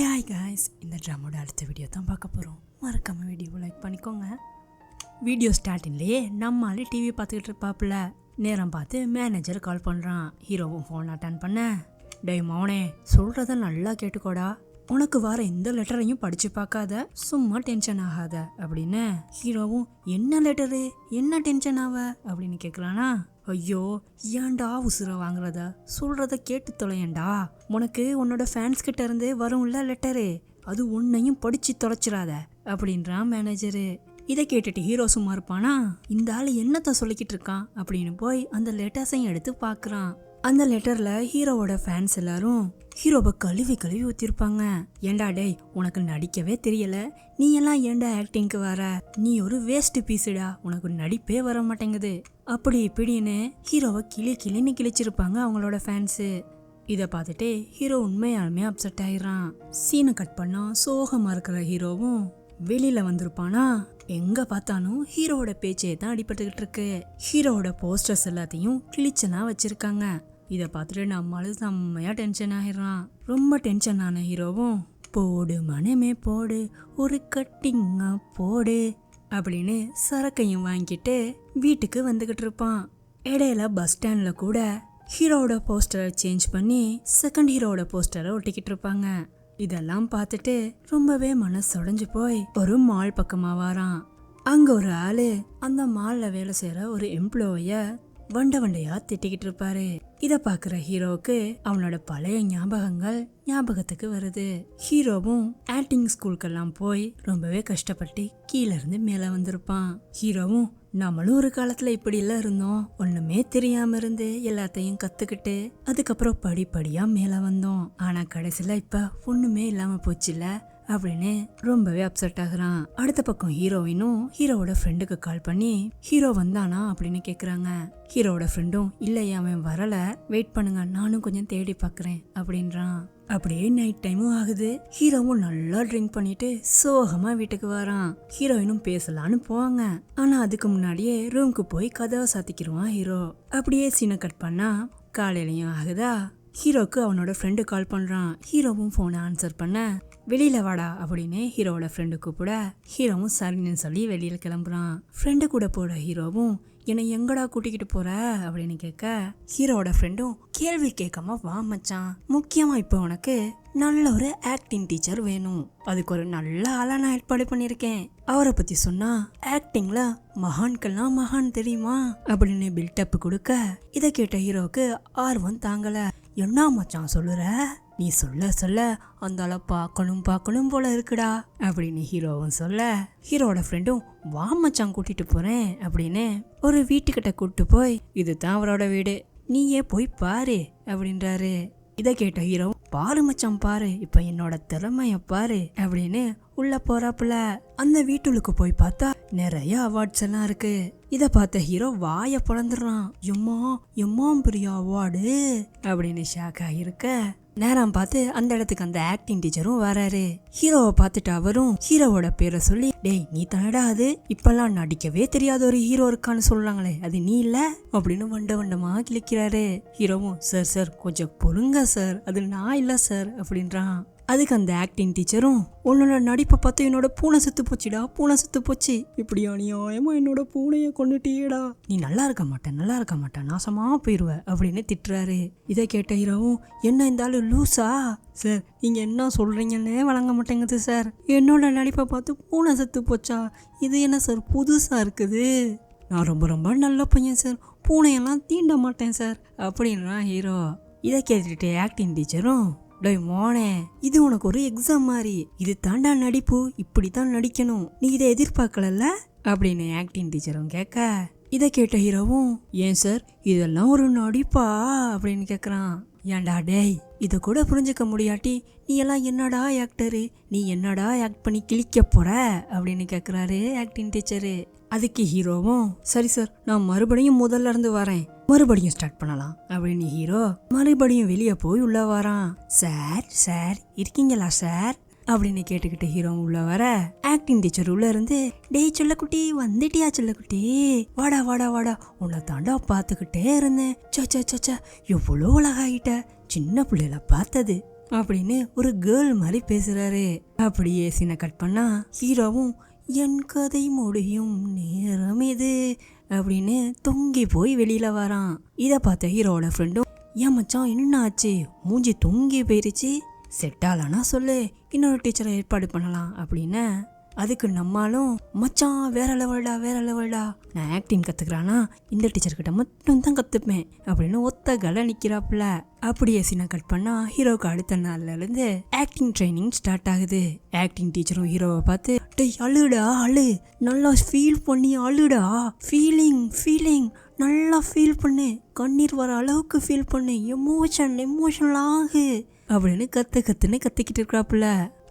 Hi guys, இந்த ட்ராமோட அடுத்த video தான் பார்க்க போகிறோம். மறக்காமல் வீடியோவை லைக் பண்ணிக்கோங்க. வீடியோ ஸ்டார்டிங்லேயே நம்மளாலே டிவி பார்த்துக்கிட்டு இருப்பாப்புல. நேரம் பார்த்து மேனேஜர் கால் பண்ணுறான். ஹீரோவும் ஃபோன் அட்டன் பண்ண, டேய் மோனே, சொல்கிறத நல்லா கேட்டுக்கோடா, உனக்கு வர இந்த லெட்டரையும் படித்து பார்க்காத, சும்மா டென்ஷன் ஆகாத அப்படின்னு. ஹீரோவும் என்ன லெட்டரு, என்ன டென்ஷன் ஆவ அப்படின்னு கேட்குறானா. ஐயோ, ஏன்டா உசுர வாங்குறத, சொல்கிறத கேட்டு தொலையண்டா, உனக்கு உன்னோட ஃபேன்ஸ் கிட்ட இருந்து வரும்ல லெட்டரு, அது உன்னையும் படித்து தொலைச்சிடாத அப்படின்றான் மேனேஜரு. இதை கேட்டுட்டு ஹீரோ சும்மா இருப்பானா, இந்த ஆள் என்னத்த சொல்லிக்கிட்டு இருக்கான் அப்படின்னு போய் அந்த லெட்டர்ஸையும் எடுத்து பார்க்குறான். அந்த லெட்டரில் ஹீரோவோட ஃபேன்ஸ் எல்லாரும் ஹீரோவை கழுவி ஊற்றிருப்பாங்க. ஏண்டா டேய், உனக்கு நடிக்கவே தெரியல, நீ எல்லாம் ஏண்டா ஆக்டிங்க்கு வர, நீ ஒரு வேஸ்ட் பீஸுடா, உனக்கு நடிப்பே வர மாட்டேங்குது அப்படி இப்படின்னு ஹீரோவை கிளின்னு கிழிச்சிருப்பாங்க அவங்களோட ஃபேன்ஸு. இதை பார்த்துட்டு ஹீரோ உண்மையாலுமே அப்செட் ஆயிடுறான். சீனை கட் பண்ணா சோகமாக இருக்கிற ஹீரோவும் வெளியில வந்திருப்பானா, எங்க பார்த்தாலும் ஹீரோவோட பேச்சே தான் அடிபட்டுக்கிட்டு இருக்கு. ஹீரோவோட போஸ்டர்ஸ் எல்லாத்தையும் கிழிச்சனா வச்சிருக்காங்க. இதை பார்த்துட்டு நம்மளும் செம்மையா டென்ஷன் ஆகிடுறான். ரொம்ப டென்ஷன் ஆன ஹீரோவும், போடு மனமே போடு, ஒரு கட்டிங்கா போடு அப்படின்னு சரக்கையும் வாங்கிட்டு வீட்டுக்கு வந்துகிட்டு இருப்பான். இடையில பஸ் ஸ்டாண்ட்ல கூட ஹீரோவோட போஸ்டரை சேஞ்ச் பண்ணி செகண்ட் ஹீரோவோட போஸ்டரை ஒட்டிக்கிட்டு இருப்பாங்க. இதெல்லாம் பார்த்துட்டு ரொம்பவே மனசுடைஞ்சு போய் ஒரு மால் பக்கமா வாரான். அங்க ஒரு ஆளு அந்த மால்ல வேலை செய்யற ஒரு எம்ப்ளாய வண்டையா திட்டிக்கிட்டு இருப்பாரு. இத பாக்குற ஹீரோவுக்கு அவனோட பழைய ஞாபகங்கள் ஞாபகத்துக்கு வருது. ஹீரோவும் ஆக்டிங் ஸ்கூலுக்கெல்லாம் போய் ரொம்பவே கஷ்டப்பட்டு கீழே இருந்து மேல வந்திருப்பான். ஹீரோவும் நம்மளும் ஒரு காலத்துல இப்படி எல்லாம் இருந்தோம், ஒண்ணுமே தெரியாம இருந்து எல்லாத்தையும் கத்துக்கிட்டு அதுக்கப்புறம் படிப்படியா மேல வந்தோம், ஆனா கடைசியில இப்ப ஒண்ணுமே இல்லாம போச்சுல அப்படின்னு ரொம்பவே அப்செட் ஆகுறான். அடுத்த பக்கம் ஹீரோயினும் ஹீரோவோட ஃப்ரெண்டுக்கு கால் பண்ணி ஹீரோ வந்தானா அப்படின்னு கேக்குறாங்க. ஹீரோவோட ஃப்ரெண்டும் இல்லையா அவன் வரல, வெயிட் பண்ணுங்க, நானும் கொஞ்சம் தேடி பாக்குறேன் அப்படின்றான். அப்படியே நைட் டைமும் ஆகுது. ஹீரோவும் நல்லா ட்ரிங்க் பண்ணிட்டு சோகமா வீட்டுக்கு வரான். ஹீரோயினும் பேசலான்னு போவாங்க, ஆனா அதுக்கு முன்னாடியே ரூம்க்கு போய் கதவை சாத்திக்கிடுவான் ஹீரோ. அப்படியே சீனை கட் பண்ணா காலையிலயும் ஆகுதா. ஹீரோக்கு அவனோட ஃப்ரெண்டு கால் பண்றான். ஹீரோவும் போனை ஆன்சர் பண்ண, வெளியில வாடா அப்படின்னு ஹீரோவோட ஃப்ரெண்டு கூப்பிட ஹீரோவும் சரின்னு சொல்லி வெளியில கிளம்புறான். ஃப்ரெண்டு கூட போற ஹீரோவும் என்னை எங்கடா கூட்டிக்கிட்டு போற அப்படின்னு கேட்க ஹீரோவோட ஃப்ரெண்டும் கேள்வி கேட்காம வா மச்சான், முக்கியமா இப்போ உனக்கு நல்ல ஒரு ஆக்டிங் டீச்சர் வேணும், அதுக்கு ஒரு நல்ல ஆளா நான் ஏற்பாடு பண்ணிருக்கேன், அவரை பத்தி சொன்னா ஆக்டிங்ல மகான்கெல்லாம் மகான் தெரியுமா அப்படின்னு பில்டப் கொடுக்க இதை கேட்ட ஹீரோவுக்கு ஆர்வம் தாங்கல. என்ன மச்சான் சொல்லுற, நீ சொல்ல அந்த ஆளை பார்க்கணும் போல இருக்குடா அப்படின்னு ஹீரோவும் சொல்ல ஹீரோட ஃப்ரெண்டும் வா மச்சான் கூட்டிட்டு போறேன் அப்படின்னு ஒரு வீட்டுக்கிட்ட கூட்டிட்டு போய் இதுதான் அவரோட வீடு, நீயே போய் பாரு அப்படின்றாரு. இதை கேட்ட ஹீரோ பாரு மச்சான் பாரு, இப்ப என்னோட திறமைய பாரு அப்படின்னு உள்ள போறாப்புல. அந்த வீட்டுக்கு போய் பார்த்தா நிறைய அவார்ட்ஸ் எல்லாம் இருக்கு. இத பார்த்த ஹீரோ வாய பொழந்துடுறான். எம்மா பெரிய அவார்டு அப்படின்னு ஷாக் ஆகிருக்க நேரம் பார்த்து அந்த இடத்துக்கு அந்த ஆக்டிங் டீச்சரும் வராரு. ஹீரோவை பார்த்துட்டு அவரும் ஹீரோவோட பேரை சொல்லி, டேய் நீ தானடா அது, இப்பெல்லாம் நடிக்கவே தெரியாத ஒரு ஹீரோ இருக்கான்னு சொல்றாங்களே, அது நீ இல்ல அப்படின்னு வண்டமா கிளிக்கிறாரு. ஹீரோவும் சார் கொஞ்சம் பொறுங்க சார், அது நான் இல்ல சார் அப்படின்றான். அதுக்கு அந்த ஆக்டிங் டீச்சரும் உன்னோட நடிப்பை பார்த்து என்னோட பூனை செத்து போச்சுடா, பூனை செத்து போச்சு, இப்படி அநியாயமா என்னோட பூனைய கொண்டுட்டியேடா, நீ நல்லா இருக்க மாட்டேன் நாசமா போயிருவ அப்படின்னு திட்டுறாரு. இதை கேட்ட ஹீரோவும் என்ன இந்த ஆளு லூசா சார், நீங்க என்ன சொல்றீங்கன்னே வழங்க மாட்டேங்குது சார், என்னோட நடிப்பை பார்த்து பூனை செத்து போச்சா, இது என்ன சார் புதுசா இருக்குது, நான் ரொம்ப நல்ல பையன் சார், பூனையெல்லாம் தீண்ட மாட்டேன் சார் அப்படின்றான் ஹீரோ. இதை கேட்டுட்டு ஆக்டிங் டீச்சரும் டேய் மோனே, இது உனக்கு ஒரு எக்ஸாம் மாதிரி, இது தாண்டா நடிப்பு, இப்படித்தான் நடிக்கணும், நீ இதை எதிர்பார்க்கல அப்படின்னு ஆக்டிங் டீச்சரும் கேட்க இதை கேட்ட ஹீரோவும் ஏன் சார் இதெல்லாம் ஒரு நடிப்பா அப்படின்னு கேட்குறான். ஏன்டா டேய், இதை கூட புரிஞ்சுக்க முடியாட்டி நீ எல்லாம் என்னடா ஆக்டரு, நீ என்னடா ஆக்ட் பண்ணி கிழிக்க போற அப்படின்னு கேட்குறாரு ஆக்டிங் டீச்சரு. அதுக்கு ஹீரோவும் சரி சார், நான் மறுபடியும் முதல்ல இருந்து வரேன், மறுபடியும் ஸ்டார்ட் பண்ணலாம் அப்படின்னு ஹீரோ மறுபடியும் வெளியே போய் உள்ள வரான். சார் இருக்கீங்களா சார் அப்படின்னு கேட்டுக்கிட்டு ஹீரோ உள்ள வர ஆக்டிங் டீச்சர் உள்ள இருந்து டேய் செல்லக்குட்டி வந்துட்டியா செல்லக்குட்டி, வாடா உன்னை தாண்டா பார்த்துக்கிட்டே இருந்தேன், சச்சா எவ்வளோ அழகாயிட்ட, சின்ன பிள்ளைல பார்த்தது அப்படின்னு ஒரு கேர்ள் மாதிரி பேசுறாரு. அப்படியே சீனை கட் பண்ணா ஹீரோவும் என் கதை முடியும் நேரம் இது அப்படின்னு தொங்கி போய் வெளியில வரான். இதை பார்த்த ஹீரோவோட ஃப்ரெண்டும் ஏன் மச்சான் என்ன ஆச்சு, மூஞ்சி தொங்கி போயிருச்சு, செட் ஆகலன்னா சொல்லு, இன்னொரு டீச்சரை ஏற்பாடு பண்ணலாம் அப்படின்னு. அதுக்கு நம்மளும் மச்சான் வேற லெவல்டா, நான் ஆக்டிங் கற்றுக்கிறானா இந்த டீச்சர்கிட்ட மட்டும் தான் கற்றுப்பேன் அப்படின்னு ஒத்த கலை நிற்கிறாப்புல. அப்படியே சீனை கட் பண்ணா ஹீரோவுக்கு அடுத்த நாள்லேருந்து ஆக்டிங் ட்ரைனிங் ஸ்டார்ட் ஆகுது. ஆக்டிங் டீச்சரும் ஹீரோவை பார்த்து டேய் அழுடா அழு, நல்லா ஃபீல் பண்ணி அழுடா, ஃபீலிங் நல்லா ஃபீல் பண்ணு, கண்ணீர் வர அளவுக்கு ஃபீல் பண்ணு, எமோஷனல் ஆகு அப்படின்னு கத்துன்னு கத்திக்கிட்டு இருக்கிறாப்புல.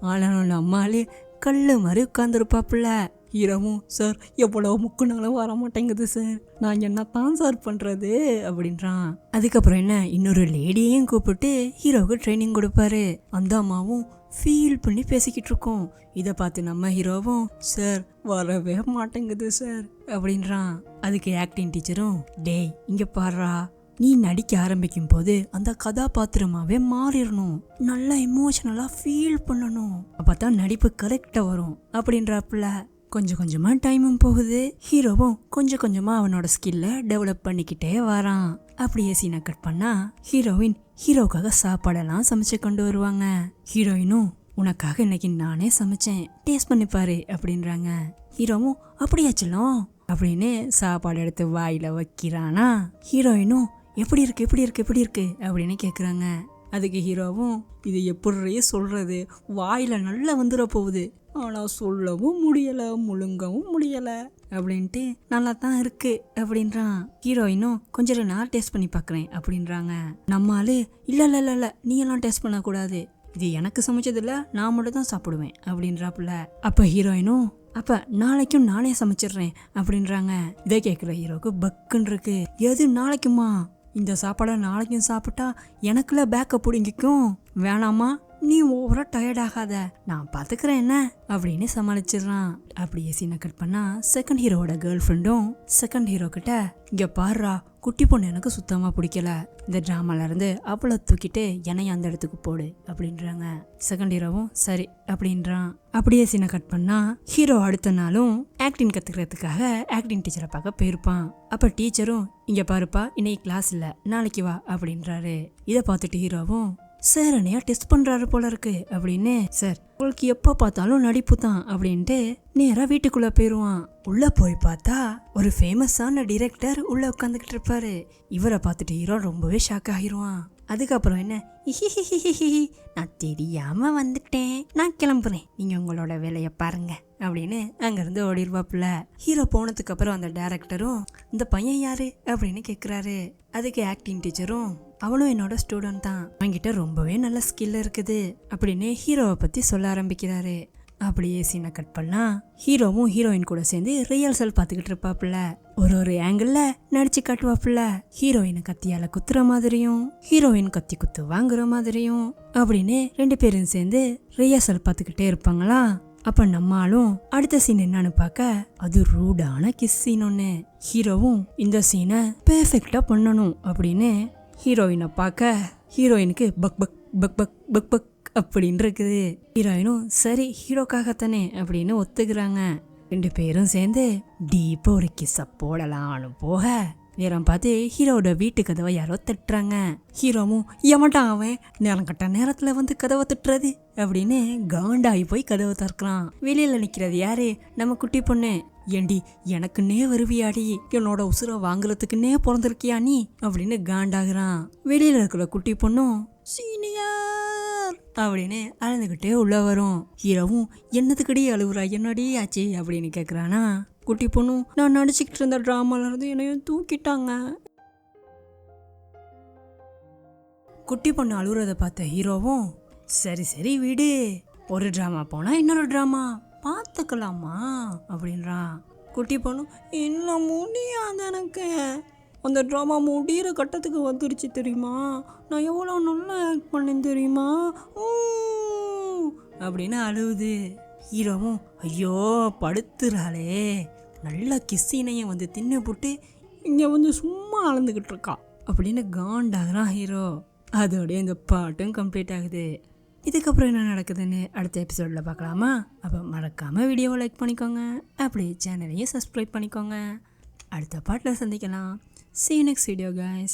ஆனாலும் நம்மாலே கல்லு மாதிரி உட்காந்துருப்பாப்புல. ஹீரோவும் சார் எவ்வளோ முக்குனாலும் வர மாட்டேங்குது சார், நான் என்னத்தான் சார் பண்ணுறது அப்படின்றான். அதுக்கப்புறம் என்ன இன்னொரு லேடியையும் கூப்பிட்டு ஹீரோவுக்கு ட்ரைனிங் கொடுப்பாரு. அந்த அம்மாவும் ஃபீல் பண்ணி பேசிக்கிட்டு இருக்கோம். இதை பார்த்து நம்ம ஹீரோவும் சார் வரவே மாட்டேங்குது சார் அப்படின்றான். அதுக்கு ஆக்டிங் டீச்சரும் டேய் இங்கே பாடுறா, நீ நடிக்க ஆரம்பிக்கும் போது அந்த கதாபாத்திரமாவே மாறிடணும், நல்லா எமோஷனலாக ஃபீல் பண்ணணும், அப்போ தான் நடிப்பு கரெக்டாக வரும் அப்படின்றாப்புல. கொஞ்சம் கொஞ்சமாக டைமும் போகுது. ஹீரோவும் கொஞ்சம் கொஞ்சமாக அவனோட ஸ்கில்லை டெவலப் பண்ணிக்கிட்டே வரான். அப்படியே சீனை கட் பண்ணா ஹீரோயின் ஹீரோவுக்காக சாப்பாடெல்லாம் சமைச்சு கொண்டு வருவாங்க. ஹீரோயினும் உனக்காக இன்னைக்கு நானே சமைச்சேன், டேஸ்ட் பண்ணிப்பாரு அப்படின்றாங்க. ஹீரோவும் அப்படியாச்சலும் அப்படின்னு சாப்பாடு எடுத்து வாயில் வைக்கிறானா. ஹீரோயினும் எப்படி இருக்கு அப்படின்னு கேட்குறாங்க. அதுக்கு ஹீரோவும் இது எப்படி சொல்கிறது, வாயில் நல்லா வந்துட போகுது, ஆனால் சொல்லவும் முடியலை முழுங்கவும் முடியலை அப்படின்ட்டு நல்லா தான் இருக்கு அப்படின்றான். ஹீரோயினும் கொஞ்சம் நான் டேஸ்ட் பண்ணி பார்க்குறேன் அப்படின்றாங்க. நம்மால் இல்லை நீ எல்லாம் டேஸ்ட் பண்ணக்கூடாது, இது எனக்கு சமைச்சதில்ல, நான் மட்டும் தான் சாப்பிடுவேன் அப்படின்றாப்புல. அப்போ ஹீரோயினும் அப்போ நாளைக்கும் நானே சமைச்சிடுறேன் அப்படின்றாங்க. இதை கேட்குற ஹீரோக்கு பக்குன்னு இருக்கு. எது நாளைக்குமா, இந்த சாப்பாடை நாளைக்கும் சாப்பிட்டா எனக்குள்ள பேக்கப் பிடிங்கிக்கும், வேணாமா நீ ஓவரா டயர்ட் ஆகாத, நான் பார்த்துக்கிறேன் என்ன அப்படின்னு சமாளிச்சிடறான். அப்படியே சீனை கட் பண்ணா செகண்ட் ஹீரோவோட கேர்ள் ஃப்ரெண்டும் செகண்ட் ஹீரோ கிட்ட இங்கே பாடுறா, குட்டி பொண்ணு எனக்கு சுத்தமாக பிடிக்கல, இந்த ட்ராமால இருந்து அவளை தூக்கிட்டு என்னைய அந்த இடத்துக்கு போடு அப்படின்றாங்க. செகண்ட் ஹீரோவும் சரி அப்படின்றான். அப்படியே சீனை கட் பண்ணா ஹீரோ அடுத்த நாளும் ஆக்டிங் கற்றுக்கிறதுக்காக ஆக்டிங் டீச்சரை பார்க்க போயிருப்பான். அப்போ டீச்சரும் இங்கே பாருப்பா இன்னைக்கு கிளாஸ் இல்லை, நாளைக்கு வா அப்படின்றாரு. இதை பார்த்துட்டு ஹீரோவும் சார் என்னையா டெஸ்ட் பண்ணுறாரு போல இருக்கு அப்படின்னு, சார் உங்களுக்கு எப்போ பார்த்தாலும் நடிப்பு தான் அப்படின்ட்டு நேராக வீட்டுக்குள்ளே போயிடுவான். உள்ளே போய் பார்த்தா ஒரு ஃபேமஸான டிரெக்டர் உள்ளே உட்காந்துக்கிட்டு இருப்பாரு. இவரை பார்த்துட்டு ஹீரோ ரொம்பவே ஷாக் ஆகிடுவான். அதுக்கப்புறம் என்ன நான் தெரியாமல் வந்துட்டேன், நான் கிளம்புறேன், நீங்கள் உங்களோட வேலையை பாருங்க அப்படின்னு அங்கேருந்து ஓடிடுவாப்புல. ஹீரோ போனதுக்கு அப்புறம் அந்த டைரக்டரும் இந்த பையன் யாரு அப்படின்னு கேட்குறாரு. அதுக்கு ஆக்டிங் டீச்சரும் அவனும் என்னோட ஸ்டூடெண்ட் தான், அவன்கிட்ட ரொம்பவே நல்ல ஸ்கில் இருக்குது அப்படின்னு ஹீரோவை பற்றி சொல்ல ஆரம்பிக்கிறாரு. அப்படியே சீனை கட் பண்ணா ஹீரோவும் ஹீரோயின் கூட சேர்ந்து ரிஹர்சல் பார்த்துக்கிட்டு இருப்பாப்புல. ஒரு ஆங்கிளில் நடிச்சு காட்டுவாப்புல. ஹீரோயினை கத்தியால குத்துற மாதிரியும் ஹீரோயின் கத்தி குத்து வாங்குற மாதிரியும் அப்படின்னு 2 பேரும் சேர்ந்து ரிஹர்சல் பார்த்துக்கிட்டே இருப்பாங்களா. அப்ப நம்மளும் அடுத்த சீன் என்னன்னு பார்க்க அது ரூடான கிஸ் சீன் ஒன்று. ஹீரோவும் இந்த சீனை பெர்ஃபெக்டா பண்ணணும் அப்படின்னு ஹீரோயினை பார்க்க ஹீரோயினுக்கு buck buck buck buck buck buck அப்படின்னு இருக்குது. ஹீரோயினும் சரி ஹீரோக்காகத்தானே அப்படின்னு ஒத்துக்கிறாங்க. 2 பேரும் சேர்ந்து டீப்பா ஒரு கிஸ்ஸ போடலான்னு போக நேரம் பார்த்து ஹீரோவோட வீட்டு கதவை யாரோ தட்டுறாங்க. ஹீரோவும் ஏமாட்டான் அவன் நேரம் கட்ட நேரத்துல வந்து கதவை தட்டுறது அப்படின்னு காண்டாகி போய் கதவை திறக்கிறான். வெளியில நிக்கிறது யாரு, நம்ம குட்டி பொண்ணு. ஏண்டி எனக்குன்னே வருவியாடி, என்னோட உசுரை வாங்குறதுக்குன்னே பிறந்திருக்கியா நீ அப்படின்னு காண்டாகிறான். வெளியில இருக்கிற குட்டி பொண்ணும் சீனியர் அப்படின்னு அழுதுகிட்டே உள்ள வரும். ஹீரோவும் என்னதுக்கடி அழுகுறா, என்னடி ஆச்சு அப்படின்னு கேட்குறானா. குட்டி பொண்ணும் நான் நடிச்சுக்கிட்டு இருந்த ட்ராமால இருந்து என்னையும் தூக்கிட்டாங்க. குட்டி பொண்ணு அழுகுறத பார்த்த ஹீரோவும் சரி விடு, ஒரு ட்ராமா போனா இன்னொரு ட்ராமா பார்த்துக்கலாமா அப்படின்றான். குட்டி பொண்ணு இன்னும் முடியாது, எனக்கு அந்த ட்ராமா முடிகிற கட்டத்துக்கு வந்துருச்சு தெரியுமா, நான் எவ்வளோ நல்லா ஆக்ட் பண்ணேன் தெரியுமா அப்படின்னு அழுவுது. ஹீரோவும் ஐயோ படுத்துறாளே, நல்லா கிஸ்ஸினையும் வந்து தின்னு போட்டு இங்கே வந்து சும்மா அழுந்துக்கிட்டு இருக்கா அப்படின்னு காண்டாகிறான் ஹீரோ. அதோடய இந்த பாட்டும் கம்ப்ளீட் ஆகுது. இதுக்கப்புறம் என்ன நடக்குதுன்னு அடுத்த எபிசோடில் பார்க்கலாமா? அப்போ மறக்காமல் வீடியோவை லைக் பண்ணிக்கோங்க, அப்படியே சேனலையும் சப்ஸ்கிரைப் பண்ணிக்கோங்க. அடுத்த பாட்டில் சந்திக்கலாம். See you next video guys.